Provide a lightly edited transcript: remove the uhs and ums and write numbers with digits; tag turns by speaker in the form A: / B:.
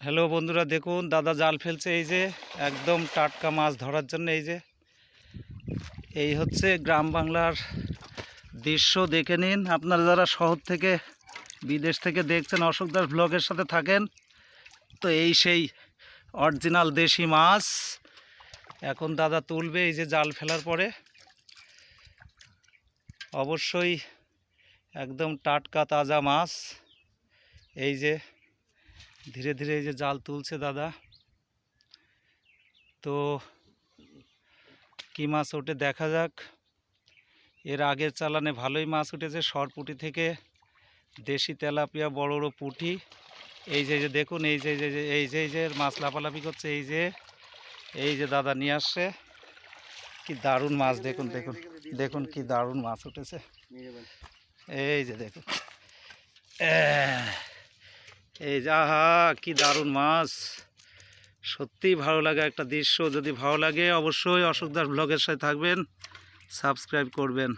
A: Hello বন্ধুরা, দেখুন দাদা জাল ফেলছে। এই যে একদম টাটকা মাছ ধরার জন্য। এই হচ্ছে গ্রাম বাংলার দৃশ্য, দেখে নিন। আপনারা যারা শহর থেকে বিদেশ থেকে দেখছেন, অশোক দাস ব্লগের সাথে থাকেন, তো এই সেই অরিজিনাল দেশি মাছ এখন দাদা তুলবে। এই যে জাল ফেলার পরে অবশ্যই একদম টাটকা তাজা মাছ। এই যে ধীরে ধীরে এই যে জাল তুলছে দাদা। তো কি মাছ ওঠে দেখা যাক। এর আগের চালানে ভালোই মাছ উঠেছে, সরপুঁটি থেকে দেশি তেলাপিয়া, বড় বড় পুঁটি। এই যে দেখুন, এই যে মাছ লাফালাফি করছে। এই যে দাদা নিয়ে আসছে। কি দারুণ মাছ, দেখুন দেখুন দেখুন কি দারুণ মাছ উঠেছে। এই যে দেখুন, এই যে আহা কি দারুণ মাছ। সত্যিই ভালো লাগে একটা দৃশ্য। যদি ভালো লাগে অবশ্যই অশোক দাস ব্লগের সাথে থাকবেন, সাবস্ক্রাইব করবেন।